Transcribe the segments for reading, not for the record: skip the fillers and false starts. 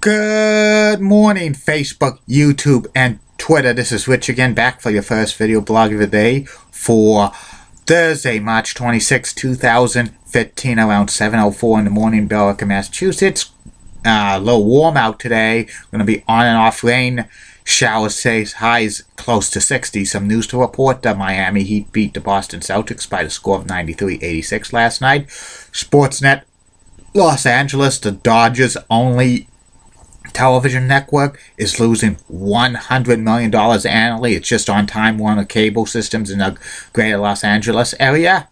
Good morning, Facebook, YouTube, and Twitter. This is Rich again, back for your first video blog of the day for Thursday, March 26, 2015, around 7:04 in the morning in Billerica, Massachusetts. A little warm out today. Going to be on and off rain. Showers today, highs close to 60. Some news to report. The Miami Heat beat the Boston Celtics by the score of 93-86 last night. Sportsnet Los Angeles, the Dodgers only television network, is losing $100 million annually. It's just on Time Warner cable systems in the greater Los Angeles area.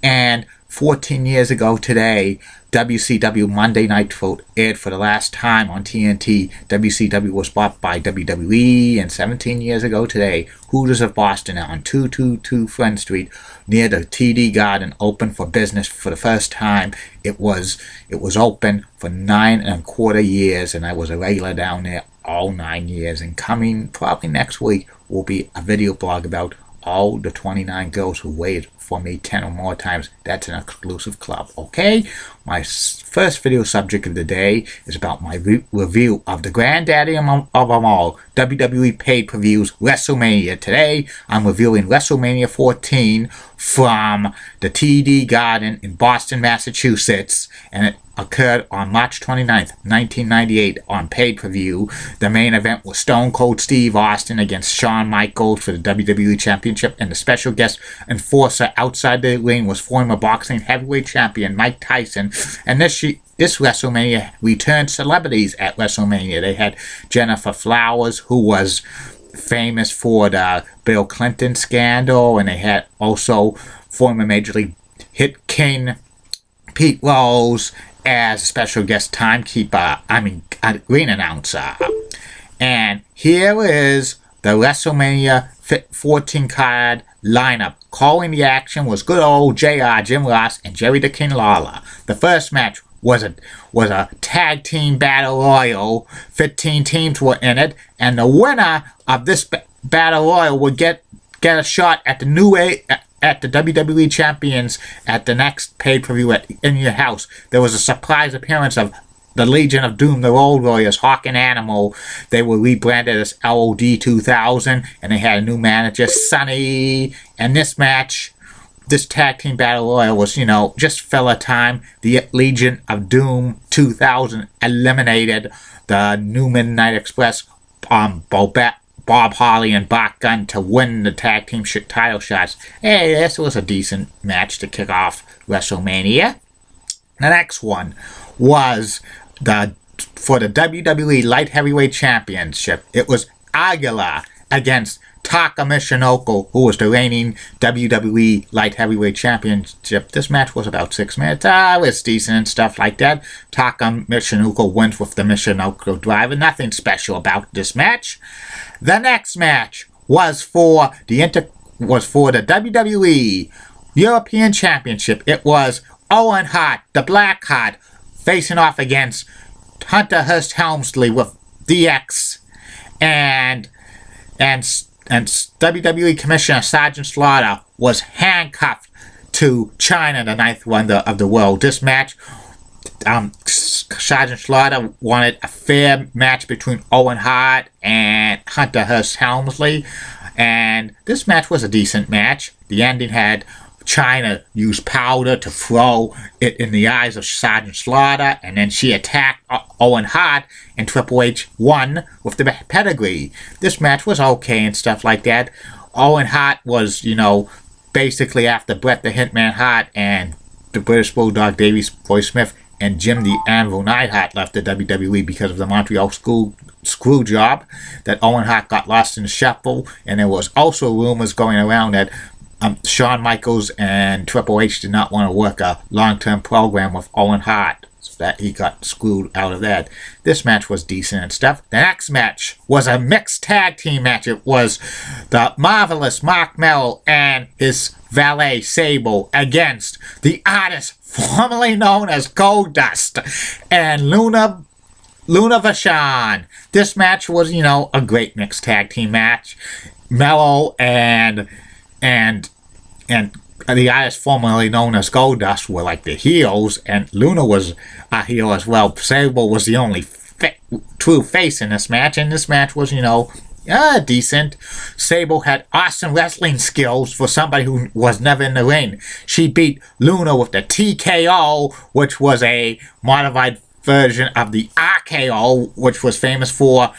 And 14 years ago today, WCW Monday Night Vote aired for the last time on TNT. WCW was bought by WWE, and 17 years ago today, Hooters of Boston on 222 Friend Street near the TD Garden opened for business for the first time. It was open for 9.25 years, and I was a regular down there all 9 years. And coming probably next week will be a video blog about all the 29 girls who waited for me 10 or more times. That's an exclusive club, okay? My first video subject of the day is about my review of the granddaddy of them all, WWE pay-per-views, WrestleMania. Today, I'm reviewing WrestleMania 14 from the TD Garden in Boston, Massachusetts, and it occurred on March 29th, 1998 on pay-per-view. The main event was Stone Cold Steve Austin against Shawn Michaels for the WWE Championship, and the special guest enforcer outside the ring was former boxing heavyweight champion Mike Tyson. And this WrestleMania returned celebrities at WrestleMania. They had Jennifer Flowers, who was famous for the Bill Clinton scandal, and they had also former Major League Hit King Pete Rose as a special guest timekeeper, ring announcer. And here is the WrestleMania 14 card lineup. Calling the action was good old JR, Jim Ross, and Jerry the King Lawler. The first match was a tag team battle royal. 15 teams were in it, and the winner of this battle royal would get a shot at the WWE champions at the next pay-per-view in your house. There was a surprise appearance of the Legion of Doom, the Road Warriors, Hawk and Animal. They were rebranded as LOD 2000, and they had a new manager, Sonny. And this match, this tag team battle royal was, just filler time. The Legion of Doom 2000 eliminated the New Midnight Express, Bob Holly and Bach Gunn to win the tag team title shots. Hey, this was a decent match to kick off WrestleMania. The next one was for the WWE Light Heavyweight Championship. It was Aguilar against Taka Michinoku, who was the reigning WWE Light Heavyweight Championship. This match was about 6 minutes. It was decent and stuff like that. Taka Michinoku wins with the Michinoku driver. Nothing special about this match. The next match was for the WWE European Championship. It was Owen Hart, the Black Heart, facing off against Hunter Hearst Helmsley with DX, and WWE Commissioner Sergeant Slaughter was handcuffed to China, the ninth wonder of the world. This match, Sergeant Slaughter wanted a fair match between Owen Hart and Hunter Hearst Helmsley, and this match was a decent match. The ending had China use powder to throw it in the eyes of Sergeant Slaughter, and then she attacked Owen Hart, and Triple H won with the pedigree. This match was okay and stuff like that. Owen Hart was, basically after Bret the Hitman Hart and the British Bulldog Davey Boy Smith and Jim the Anvil Neidhart left the WWE because of the Montreal screw job, that Owen Hart got lost in the shuffle, and there was also rumors going around that Shawn Michaels and Triple H did not want to work a long-term program with Owen Hart, so that he got screwed out of that. This match was decent and stuff. The next match was a mixed tag team match. It was the marvelous Mark Merrill and his valet Sable against the artist formerly known as Goldust and Luna Vachon. This match was, a great mixed tag team match. Mello and the artists formerly known as Goldust were like the heels, and Luna was a heel as well. Sable was the only true face in this match, and this match was, decent. Sable had awesome wrestling skills for somebody who was never in the ring. She beat Luna with the TKO, which was a modified version of the RKO, which was famous for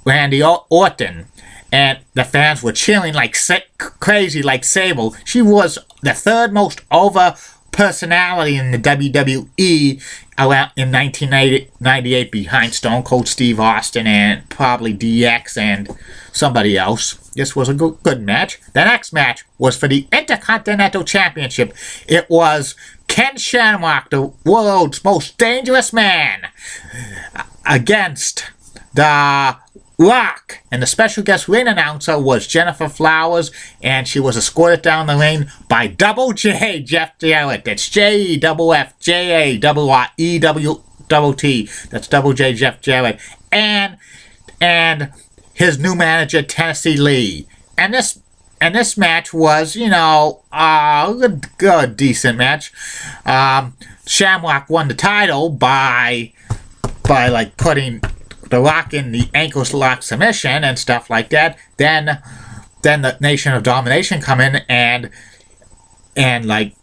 Randy Orton. And the fans were cheering like crazy like Sable. She was the third most over personality in the WWE around in 1998 behind Stone Cold Steve Austin and probably DX and somebody else. This was a good match. The next match was for the Intercontinental Championship. It was Ken Shamrock, the world's most dangerous man, against The Rock. And the special guest ring announcer was Jennifer Flowers, and she was escorted down the ring by Double J Jeff Jarrett. That's JEFFJARREWWT. That's Double J Jeff Jarrett. And his new manager Tennessee Lee. And this match was, a good decent match. Shamrock won the title by like putting The Rock in the ankle lock submission and stuff like that. Then the Nation of Domination come in and like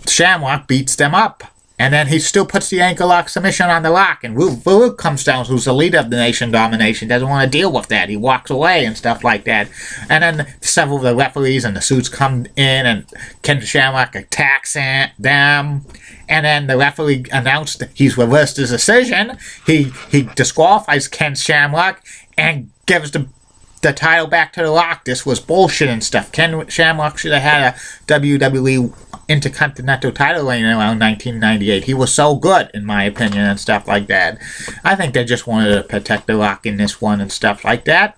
Shamrock beats them up. And then he still puts the ankle lock submission on The Rock. And Farouk comes down, who's the leader of the Nation of Domination, doesn't want to deal with that. He walks away and stuff like that. And then several of the referees and the suits come in, and Ken Shamrock attacks them. And then the referee announced that he's reversed his decision. He disqualifies Ken Shamrock and gives the title back to The Rock. This was bullshit and stuff. Ken Shamrock should have had a WWE Intercontinental title reign around 1998. He was so good, in my opinion, and stuff like that. I think they just wanted to protect The Rock in this one and stuff like that.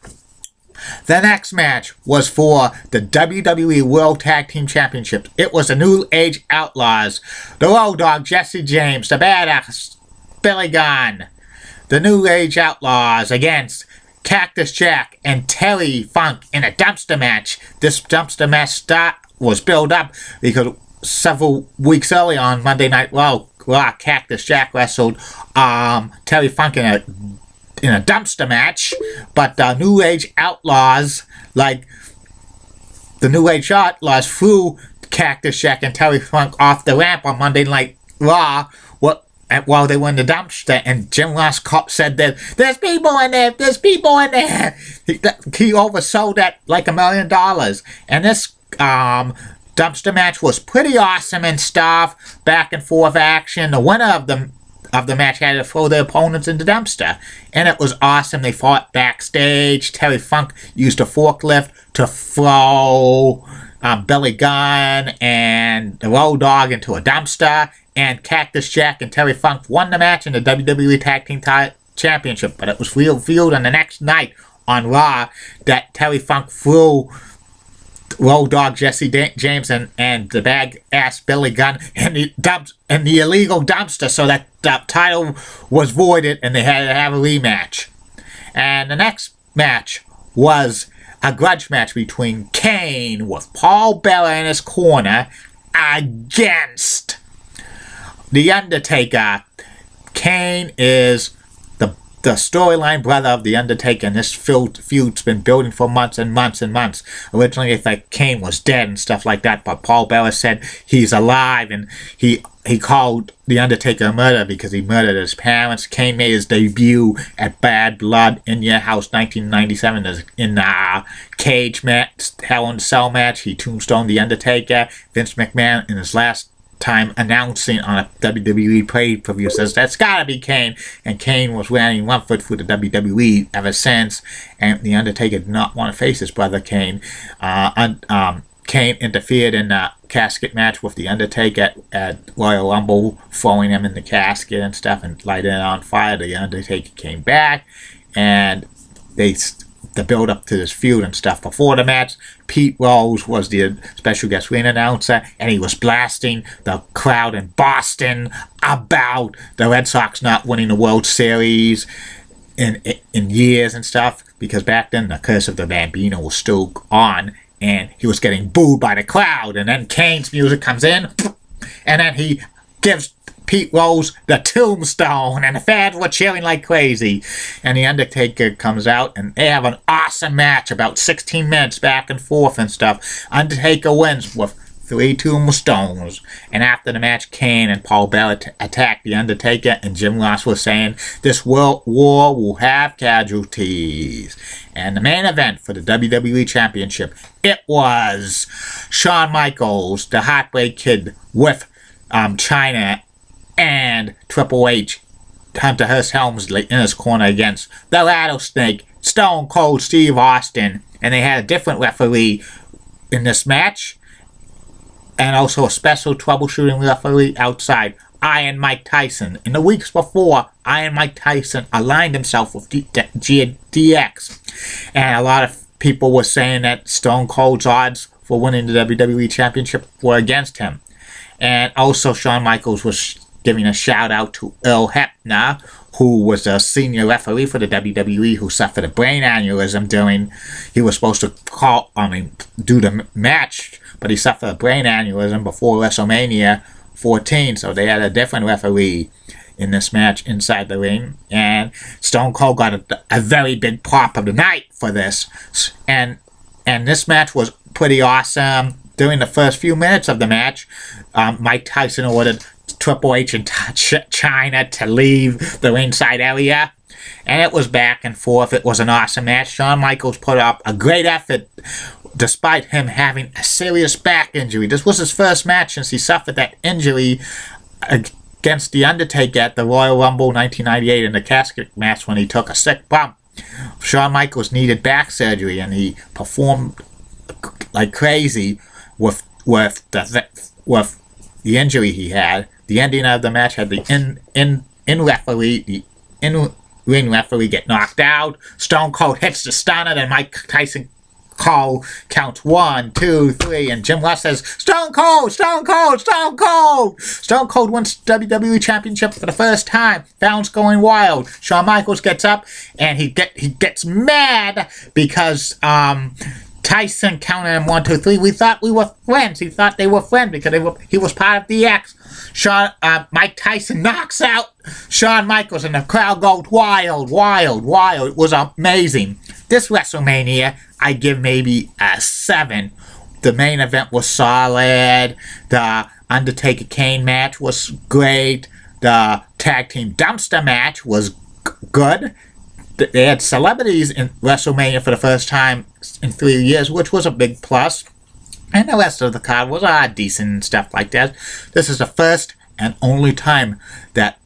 The next match was for the WWE World Tag Team Championship. It was the New Age Outlaws, the Road Dogg Jesse James, the Badass Billy Gunn, the New Age Outlaws against Cactus Jack and Terry Funk in a dumpster match. This dumpster match was built up because several weeks early on Monday Night Raw, Cactus Jack wrestled Terry Funk in a dumpster match, but the New Age Outlaws, threw Cactus Jack and Terry Funk off the ramp on Monday Night Raw while they were in the dumpster, and Jim Ross said that there's people in there. He oversold that like $1 million, and this dumpster match was pretty awesome and stuff. Back and forth action. The winner of the match had to throw their opponents in the dumpster, and it was awesome. They fought backstage. Terry Funk used a forklift to throw Billy Gunn and the Road Dogg into a dumpster, and Cactus Jack and Terry Funk won the match in the WWE Tag Team Championship. But it was revealed on the next night on Raw that Terry Funk threw Road Dogg Jesse James and the bag-ass Billy Gunn in the illegal dumpster, so that the title was voided and they had to have a rematch. And the next match was a grudge match between Kane with Paul Bearer in his corner against The Undertaker. Kane is the storyline brother of The Undertaker, and this feud's been building for months and months and months. Originally, they thought Kane was dead and stuff like that, but Paul Bearer said he's alive, and he called The Undertaker a murderer because he murdered his parents. Kane made his debut at Bad Blood in Your House 1997 in the cage match, Hell in a Cell match. He tombstoned The Undertaker. Vince McMahon, in his last time announcing on a WWE pay-per-view, says that's gotta be Kane, and Kane was wearing one foot through the WWE ever since, and The Undertaker did not want to face his brother Kane. Kane interfered in the casket match with The Undertaker at Royal Rumble, throwing him in the casket and stuff and lighting it on fire. The Undertaker came back, and the build up to this feud and stuff. Before the match, Pete Rose was the special guest ring announcer, and he was blasting the crowd in Boston about the Red Sox not winning the World Series in years and stuff, because back then the curse of the Bambino was still on, and he was getting booed by the crowd. And then Kane's music comes in, and then he gives Pete rolls the tombstone, and the fans were cheering like crazy. And The Undertaker comes out, and they have an awesome match, about 16 minutes back and forth and stuff. Undertaker wins with 3 tombstones. And after the match, Kane and Paul Bearer attacked The Undertaker, and Jim Ross was saying, this world war will have casualties. And the main event for the WWE Championship, it was Shawn Michaels, the Heartbreak Kid, with China, and Triple H, Hunter Hearst Helmsley, in his corner against the Rattlesnake, Stone Cold Steve Austin. And they had a different referee in this match, and also a special troubleshooting referee outside, Iron Mike Tyson. In the weeks before, Iron Mike Tyson aligned himself with DX. And a lot of people were saying that Stone Cold's odds for winning the WWE Championship were against him. And also Shawn Michaels was giving a shout out to Earl Hebner, who was a senior referee for the WWE, who suffered a brain aneurysm during, he was supposed to do the match, but he suffered a brain aneurysm before WrestleMania 14, so they had a different referee in this match inside the ring. And Stone Cold got a very big pop of the night for this. And this match was pretty awesome. During the first few minutes of the match, Mike Tyson ordered Triple H and China to leave the ringside area. And it was back and forth. It was an awesome match. Shawn Michaels put up a great effort despite him having a serious back injury. This was his first match since he suffered that injury against The Undertaker at the Royal Rumble 1998 in the casket match when he took a sick bump. Shawn Michaels needed back surgery, and he performed like crazy with the injury he had. The ending of the match had the in-ring referee get knocked out. Stone Cold hits the stunner, and Mike Tyson counts 1, 2, 3, and Jim Ross says, Stone Cold, Stone Cold, Stone Cold! Stone Cold wins the WWE Championship for the first time. Fans going wild. Shawn Michaels gets up, and he gets mad because Tyson counted him 1, 2, 3. We thought we were friends. He thought they were friends because he was part of DX. Mike Tyson knocks out Shawn Michaels, and the crowd goes wild, wild, wild. It was amazing. This WrestleMania, I give maybe a 7. The main event was solid. The Undertaker-Kane match was great. The tag team dumpster match was good. They had celebrities in WrestleMania for the first time in 3 years, which was a big plus. And the rest of the card was decent and stuff like that. This is the first and only time that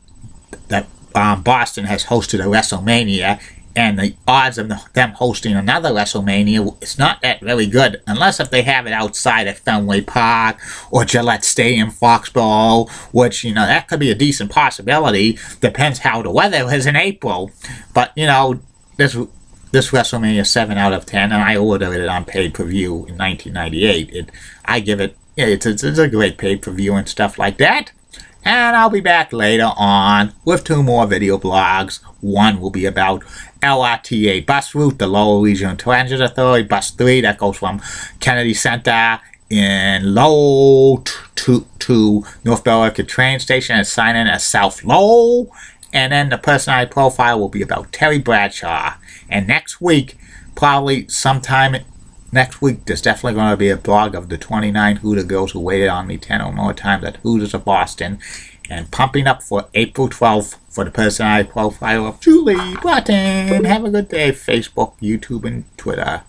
Boston has hosted a WrestleMania, and the odds of them hosting another WrestleMania, it's not that very good, unless if they have it outside at Fenway Park or Gillette Stadium, Foxborough, which, that could be a decent possibility. Depends how the weather is in April. But, this WrestleMania 7 out of 10, and I ordered it on pay-per-view in 1998. I give it, it's a great pay-per-view and stuff like that. And I'll be back later on with 2 more video blogs. One will be about LRTA bus route, the Lower Regional Transit Authority, bus 3 that goes from Kennedy Center in Lowell to North Bellevue train station and sign in as South Lowell. And then the personality profile will be about Terry Bradshaw. And next week, probably sometime next week, there's definitely going to be a blog of the 29 Hooter girls who waited on me 10 or more times at Hooters of Boston. And pumping up for April 12th for the personality profile of Julie Broughton. Have a good day, Facebook, YouTube, and Twitter.